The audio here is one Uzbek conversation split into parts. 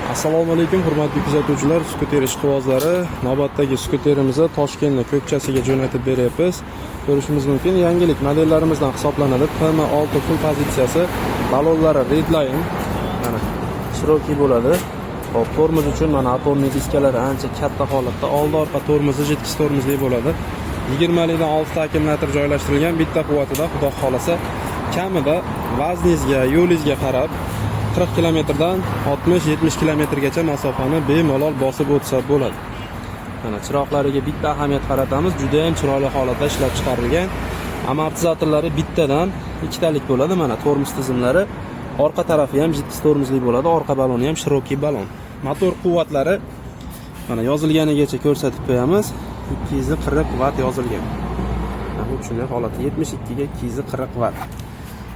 Assalomu alaykum hurmatli kuzatuvchilar, skuter ishqibozlari. Navbatdagi skuterimizni Toshkentning Ko'kchasiga jo'natib beryapmiz. Ko'rishingiz mumkin, yangilik modellarimizdan hisoblanadi. PM6 full pozitsiyasi, balonlari Redline. Mana Cherokee bo'ladi. Hop, tormoz uchun mana atomli diskalari ancha katta holatda. Oldi-orqa tormozi jetkis tormozli bo'ladi. 20 dan 6 akkumulyator joylashtirilgan, bitta quvvatida, xudo xolasa, kamida vazningizga, yo'lingizga qarab 40 kilometrdan 60-70 kilometrgacha masofani bemalol bosib o'tsa bo'ladi. Mana chiroqlariga bitta ahamiyat qaratamiz. Juda ham chiroyli holatda ishlab chiqarilgan. Amortizatorlari bittadan ikkitalik bo'ladi. Mana tormoz tizimlari, orqa tarafi ham jetkis tormozli bo'ladi, orqa baloni ham Cherokee balon. Motor quvvatlari mana yozilganigacha ko'rsatib qo'yamiz. 240 vatt yozilgan. Bu shunday holatda 72 ga 240 vatt.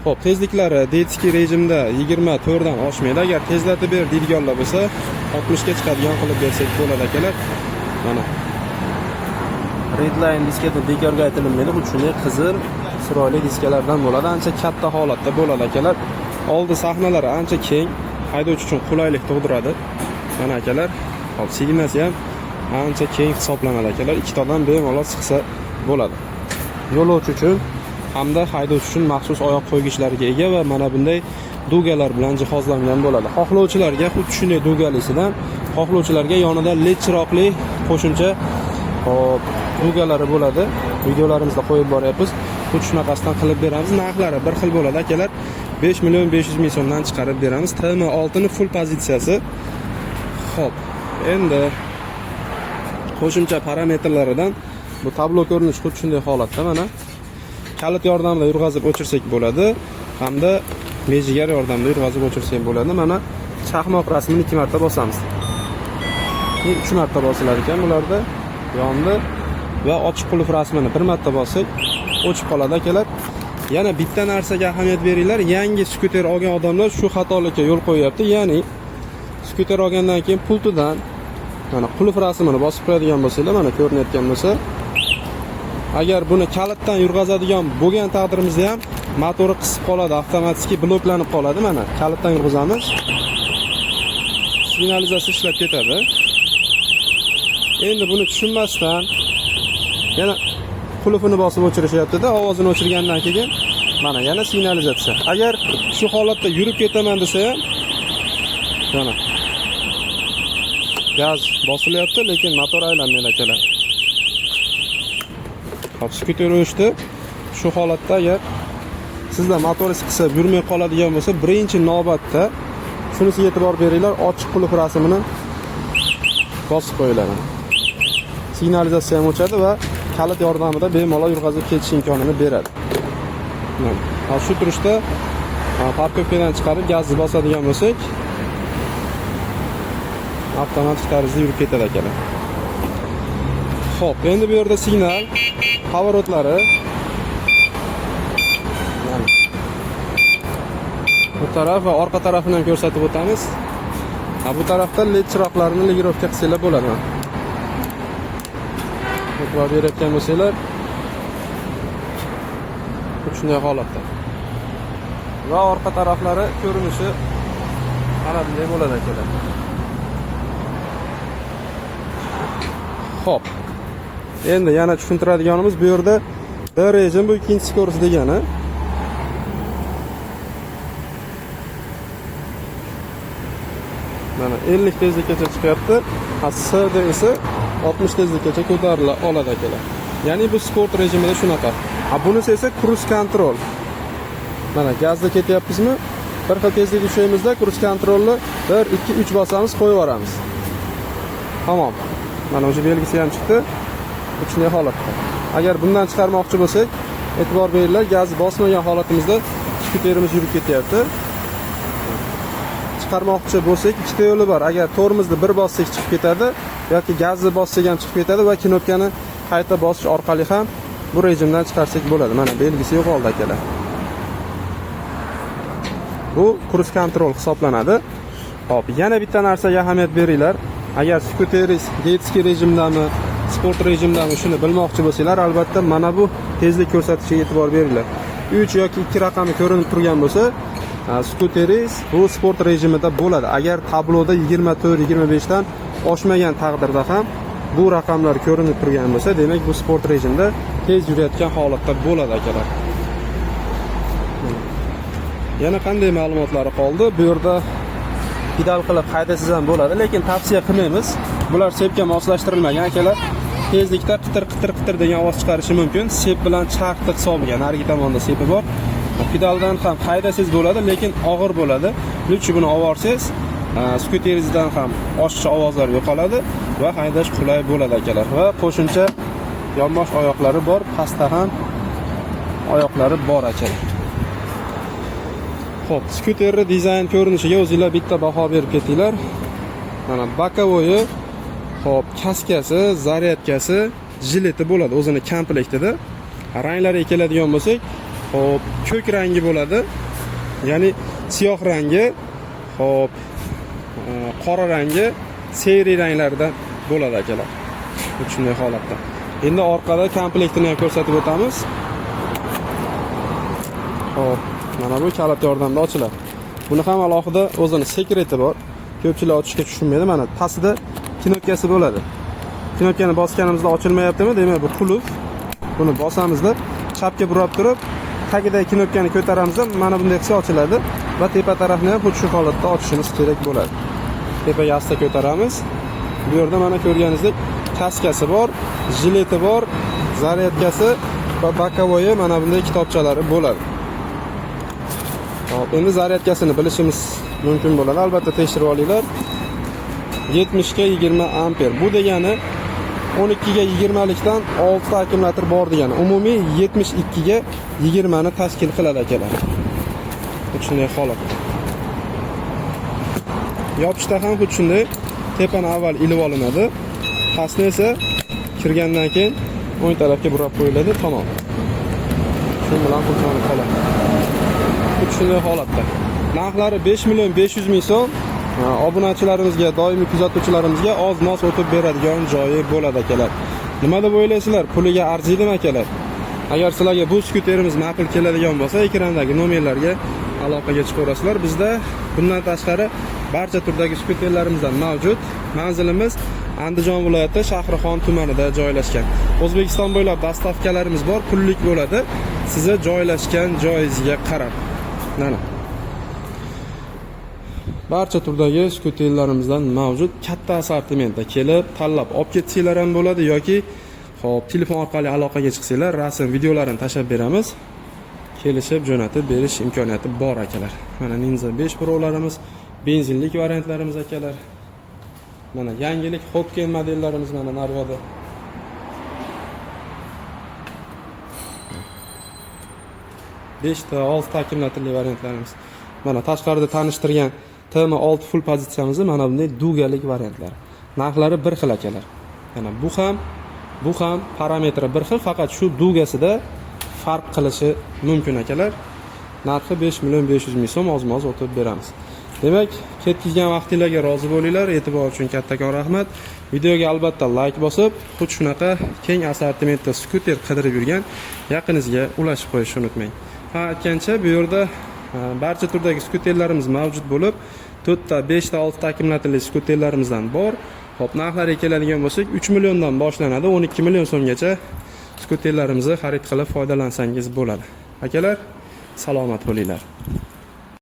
Hop, tezliklari detskiy rejimda 24 dan oshmaydi. Agar tezlatib ber deydiganlar bo'lsa, 60 ga chiqadigan qilib bersak bo'ladi akalar. Mana Redline diskada bekorga aytilmaydi. Bu shunday qizil, chiroyli diskalardan bo'ladi. Ancha katta holatda bo'ladi akalar. Oldi sahnalari ancha keng, haydovchi uchun qulaylik tug'diradi. Mana akalar, hop, signasi ham ancha keng hisoblanadi akalar. Ikkitadan bemalol siqsa bo'ladi. Yo'lovchi uchun hamda haydovchi uchun maxsus oyoq qo'ygichlariga ega va mana bunday dugalar bilan jihozlangan bo'ladi. Xohlovchilarga xuddi shunday dugalisidan, xohlovchilarga yonida LED chiroqli qo'shimcha dugalari bo'ladi. Videolarimizda qo'yib boryapmiz. Xuddi shunaqasidan qilib beramiz. Narxlari bir xil bo'ladi akalar. 5 million 500 ming so'mdan chiqarib beramiz. TM6 ning full pozitsiyasi. Xo'p, endi qo'shimcha parametrlaridan bu tablo ko'rinishi xuddi shunday holatda mana kalit yordamida yurg'azib o'chirsak bo'ladi, hamda mejigar yordamida yurg'azib o'chirsak bo'ladi. Mana chaqmoq rasmini 2 marta bosamiz. 3 marta bosilar ekan bularda. Yondi va ochiq qulf rasmini 1 marta bossak o'chib qoladi akalar. Yana bitta narsaga ahamiyat beringlar. Yangi skuter olgan odamlar shu xatolikka yo'l qo'yapti. Ya'ni skuter olgandan keyin pultidan mana qulf rasmini bosib qo'yadigan bo'lsanglar, mana ko'rinayotgan bo'lsa, agar buni kalitdan yurg'azadigan bo'lgan taqdirimizda ham motori qisib qoladi, avtomatik bloklanib qoladi. Mana kalitdan yurg'azamiz, signalizatsiya ishlab ketadi. Endi buni tushunmasdan yana qulfini bosib o'chirishyapti-da, ovozini o'chirgandan keyin mana yana signalizatsiya. Agar shu holatda yurib ketaman desa ham mana gaz bosilyapti, lekin motor aylanmaydi akalar. Hop, skuter o'chdi. Shu holatda agar sizda motori siqsa yurmay qoladigan bo'lsa, birinchi navbatda shunisiga e'tibor beringlar, ochiq qulf rasmini bosib qo'yiladi. Signalizatsiya ham o'chadi va kalit yordamida bemalol yurg'azib ketish imkonini beradi. Mana shu turishda parkovkadan chiqarib gazni bosadigan bo'lsak, avtomatik tarzda yurib ketadi akalar. Xo'p, endi bu yerda signal, pavorotlari. Bu taraf va orqa tarafini ham ko'rsatib o'tamiz. Bu tarafda LED chiroqlarini legirovka qilsanglar bo'ladi. E'tibor berayotgan bo'lsanglar, shunday holatda. Va orqa taraflari ko'rinishi mana bunday bo'ladi akalar. Xo'p. Endi yana tushuntiradiganimiz, bu yerda B rejim, bu ikkinchi skorost degani. Mana 50 tezlikgacha chiqyapti. SD esa 60 tezlikgacha ko'tarila oladi akalar. Ya'ni bu sport rejimida shunaqa. Bunisi esa cruise control. Mana gazda ketyapmizmi? Bir xil tezlik ushlaymizda cruise controlni 1 2 3 bosamiz, qo'yib yuboramiz. Tamom. Mana o'sha belgisi ham chiqdi. Shunday holatda. Agar bundan chiqarmoqchi bo'lsak, e'tibor beringlar, gaz bosmagan holatimizda skuterimiz yurib ketyapti. Chiqarmoqchi bo'lsak, ikkita yo'li bor. Agar tormozni bir bossak chiqib ketadi yoki gazni bossak ham chiqib ketadi va knopkani qayta bosish orqali ham bu rejimdan chiqarsak bo'ladi. Mana belgisi yo'qoldi akalar. Bu cruise control hisoblanadi. Hop, yana bitta narsaga ahamiyat beringlar. Agar skuteringiz detskiy rejimdami, sport rejimdami shuni bilmoqchi bo'lsanglar, albatta mana bu tezlik ko'rsatishiga e'tibor beringlar. 3 yoki 2 raqami ko'rinib turgan bo'lsa, Skuteringiz bu sport rejimida bo'ladi. Agar tabloda 24-25 dan oshmagan taqdirda ham bu raqamlar ko'rinib turgan bo'lsa, demak bu sport rejimida tez yurayotgan holatda bo'ladi akalar. Yana qanday ma'lumotlari qoldi? Bu yerda pedal qilib haydasangiz ham bo'ladi, lekin tavsiya qilmaymiz. Bular sepga moslashtirilmagan akalar. Tezlikda qitir degan ovoz chiqarishi mumkin. Sep bilan charxtiq hisobiga narigi tomonda sepi bor. Pedaldan ham haydasangiz bo'ladi, lekin og'ir bo'ladi. Lutchi buni olib skuteringizdan ham oshiqcha ovozlar yo'qoladi va haydash qulay bo'ladi akalar. Va qo'shimcha yonbosh oyoqlari bor, pastda ham oyoqlari bor akalar. Xo'p, skuterning dizayn ko'rinishiga o'zingizlar bitta baho berib ketinglar. Mana bokovoyi, xo'p, kaskasi, zaryadkasi, jileti bo'ladi o'zini komplektida. Ranglariga keladigan bo'lsak, xo'p, ko'k rangi bo'ladi. Ya'ni siyoh rangi, xo'p, qora rangi, seri ranglarda bo'ladi akalar. Shunday holatda. Endi orqada komplektini ham ko'rsatib o'tamiz. Xo'p, mana bu kalit yordamida ochiladi. Buni ham alohida o'zini sekreti bor. Ko'pchilik ochishga tushunmaydi. Mana pastida knopkasi bo'ladi. Knopkani bosganimizda ochilmayaptimi? Demak, bu qulf. Buni bosamizda chapga burab turib, tagidagi knopkani ko'taramizda mana bunday qilsa ochiladi va tepa tarafni ham xuddi shu holatda ochishimiz kerak bo'ladi. Tepaga asta ko'taramiz. Bu yerda mana ko'rganingizdek kaskasi bor, jileti bor, zaryadkasi va bokovoyi mana bunday kitobchalari bo'ladi. Hop, endi zaryadkasini bilishimiz mumkin bo'ladi. Albatta tekshirib olinglar. 70 ga 20 amper. Bu degani 12 ga 20 likdan 6 ta akkumulyator bor degani. Umumiy 72 ga 20 ni tashkil qiladi akalar. Shunday holat. Yopishda ham xuddi shunday. Tepani avval ilib olinadi. Pastni esa kirgandan keyin o'ng tarafga burab qo'yiladi, tamom. Shu bilan qulflanib qoladi. Xuddi shunday holatda. Narxlari 5 million 500 ming so'm. Obunachilarimizga, doimiy kuzatuvchilarimizga oz-moz o'tib beradigan joyi bo'ladi akalar. Nima deb o'ylaysizlar? Puliga arziydimi akalar? Agar sizlarga bu skuterimiz ma'qul keladigan bo'lsa, ekrandagi nomerlarga aloqaga chiqaverasizlar. Bizda bundan tashqari barcha turdagi skuterlarimizdan mavjud. Manzilimiz Andijon viloyati Shahrixon tumanida joylashgan. O'zbekiston bo'ylab dastavkalarimiz bor, pullik bo'ladi. Sizni joylashgan joyingizga qarab. Mana barcha turdagi skuterlarimizdan mavjud, katta assortimentda kelib, tanlab olib ketsanglar ham bo'ladi yoki xo'p, telefon orqali aloqaga chiqsanglar, rasm, videolarini tashab beramiz. Kelishib jo'natib berish imkoniyati bor akalar. Mana Ninja 5 Pro'larimiz, benzinlik variantlarimiz akalar. Mana yangilik Hopken modellarimiz mana naryoqda. Beshta 6 ta akkumulyatorli variantlarimiz. Mana tashqarida tanishtirgan TM6 full pozitsiyamizni mana bunday dugalik variantlar. Narxlari bir xil akalar. Mana bu ham parametri bir xil, faqat shu dugasida farq qilishi mumkin akalar. Narxi 5 million 500 ming so'm, oz-moz o'tib beramiz. Demak, ketkizgan vaqtingizga rozi bo'linglar. E'tibor uchun kattakon rahmat. Videoga albatta like bosib, xuddi shunaqa keng assortimentda skuter qidirib yurgan yaqiningizga ulashib qo'yishni unutmang. Ha, aytgancha bu yerda barcha turdagi skuterlarimiz mavjud bo'lib, 4 ta, 5 ta, 6 ta akkumulyatorli skuterlarimizdan bor. Xo'p, narxlariga keladigan bo'lsak, 3 milliondan boshlanadi, 12 million so'mgacha skuterlarimizni xarid qilib foydalansangiz bo'ladi. Akalar, salomat bo'linglar.